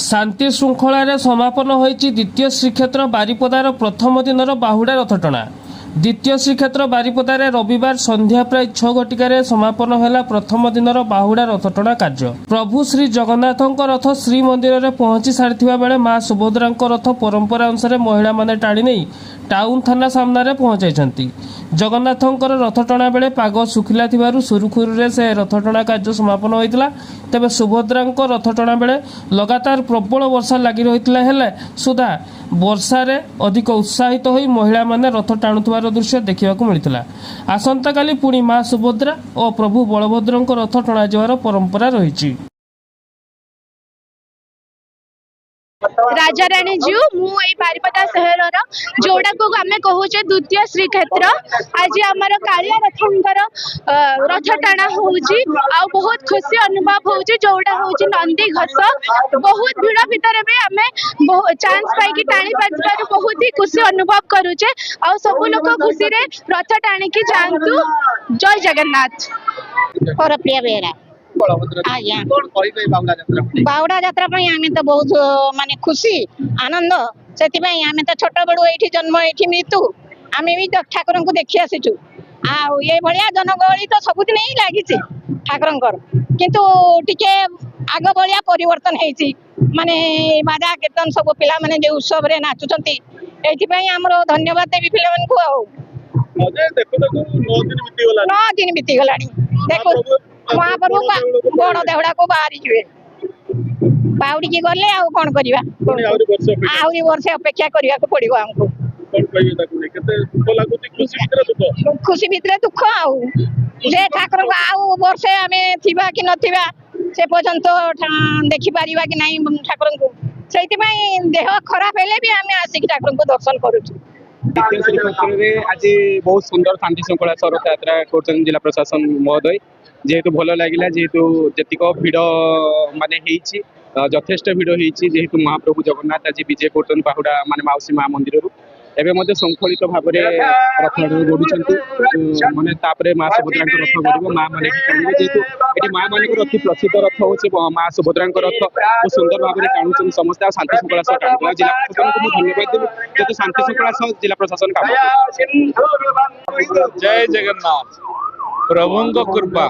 शांति श्रृंखलार समापन होईची द्वितीय श्रीक्षेत्र बारिपदार प्रथम दिनर बाहुडा रथटଣା। द्वितीय श्रीक्षेत्र बारिपदार रविवार संध्या प्राय 6 घटिकार समापन है प्रथम दिनर बाहुडा रथटଣା कार्य। प्रभु श्री जगन्नाथों रथ श्रीमंदिर में पहुंची सारी बेले मां सुभद्रा रथ परंपरा अनुसार महिला माने टाणी नहीं टाउन थाना सामने पहुंचाई। जगन्नाथों रथटଣା बेले पाग सुखिला सुरुखुरु से रथटଣା कार्य समापन होता। तेज सुभद्रा रथटଣା बेले लगातार प्रबल वर्षा लगी रही सुधा वर्षा रे अधिक उत्साहित हो महिला माने रथ टाणुथिबार दृश्य देखा मिलता। आसंता काली पुणी मां सुभद्रा और प्रभु बलभद्र रथ टणा जावार परंपरा रही। राजा राणी जी मुई बारिपदा सहर जोड़ा को आम कहूचे द्वितीय श्रीक्षेत्र। आज आमर कालिया रथंकर रथ टाणा होउची आ बहुत खुशी अनुभव होउची। जोड़ा होउची नंदी घस बहुत भीड़ भितर भी आम चांस पाई टाणी पार बहुत ही खुशी अनुभव करूचे। आ सब लोग खुशी रे रथ टाणी की जानतु। जय जगन्नाथ। प्रिय बेहरा बाहुडा यात्रा आम तो बहुत माने खुशी आनंद से आम तो छोट बड़ू ये जन्म ये मृत्यु आम भी ठाकुर को देखी आसीचु। ये भाया जनगहली तो सबुदिन ही लगी ठाकुर किंतु टिके आग भाया परिवर्तन होती माने बाजा कीर्तन सब पिला माने जो उत्सव रे नाचुंट ये आमर धन्यवाद देवी पिला को। 9 दिन बीतीगला देखो महाप्रभु बड़ देवड़ा को बाहरी जी बाउड़ी की गले आ कौन करवा आहरी वर्ष अपेक्षा करने को पड़ो आमको। खुशी भितर दुख आए ठाकुर को आउ वर्षे आम थिबा कि नथिबा से पर्यंत देखि पारिबा कि नहीं ठाकुर को से देह खराब हेले भी आम आसिक ठाकुर को दर्शन करूँ। आज बहुत सुंदर शांति श्रृंखला रथ यात्रा कर जिला प्रशासन महोदय जेहेतु भल लगे जेहेतु जीक भिड़ माने यथेष्ट भिड़ जेहेतु महाप्रभु जगन्नाथ आज विजय कर बाहुडा माने माउसी माँ मंदिर एवं श्रृंखलित भाव में रथ गढ़ुं माने माँ सुभद्रा रथ गढ़ माँ मैंने जेहेतु ये माँ मान अति प्रसिद्ध रथ हूँ माँ सुभद्रा रथ बहुत सुंदर भाव में टाणुन समस्त शांति श्रृंखला सह टाणुला। जिला प्रशासन को धन्यवाद देवी जेहेतु शांति श्रृंखला सह जिला प्रशासन काम। जय जगन्नाथ प्रभु कृपा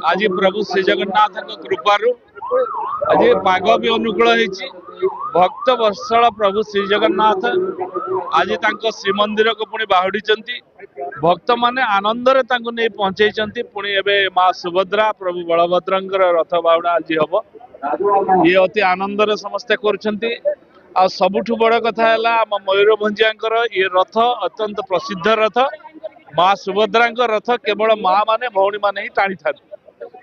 आज प्रभु श्री जगन्नाथ कृपारू आज पाग भी अनुकूल होती। भक्त वत्सल प्रभु श्री जगन्नाथ आज श्रीमंदिर को पुणी बाहुड़ी भक्त माने आनंद रे नहीं पहुंचाई। पुणी एवं माँ सुभद्रा प्रभु बलभद्र रथ बाहुड़ा आज हम ये अति आनंद रे समस्ते कर। सबुठु बड़ कथा है आम मयूरभंजिया ये रथ अत्यंत प्रसिद्ध रथ। माँ सुभद्रा रथ केवल माँ माने भौणी माने ही टाणी था।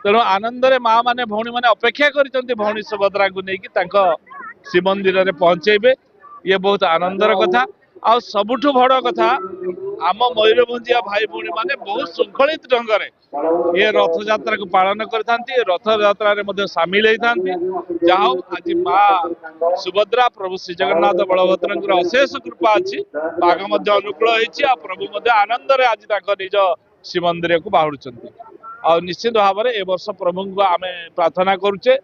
तेणु आनंद रे माँ माने भौणी माने अपेक्षा कर भौणी सुभद्रा को लेकिन श्रीमंदिर में पहुंचेबे ये बहुत आनंदर कथा। आ सबुठु बड़ कथा आम मयूरभंजिया भाई भौणी माने बहुत श्रृंखलित ढंग से ये रथ यात्रा को पालन करथांती। रथ यात्रा रे सामिल होता जाओ आज माँ सुभद्रा प्रभु श्री जगन्नाथ बलभद्र अशेष कृपा अच्छी पाग अनुकूल होती। प्रभु आनंद रे आज निज श्रीमंदिर को बाहुड़ निश्चित भाव में ए वर्ष प्रभु को आम प्रार्थना करुचे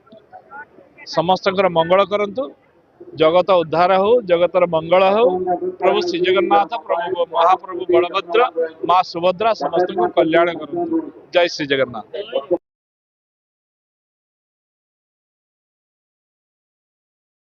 समस्त मंगल करंतु जगत उद्धार हो जगतर मंगल हो। प्रभु श्री जगन्नाथ प्रभु महाप्रभु बलभद्र माँ सुभद्रा समस्त को कल्याण करंतु। जय श्री जगन्नाथ।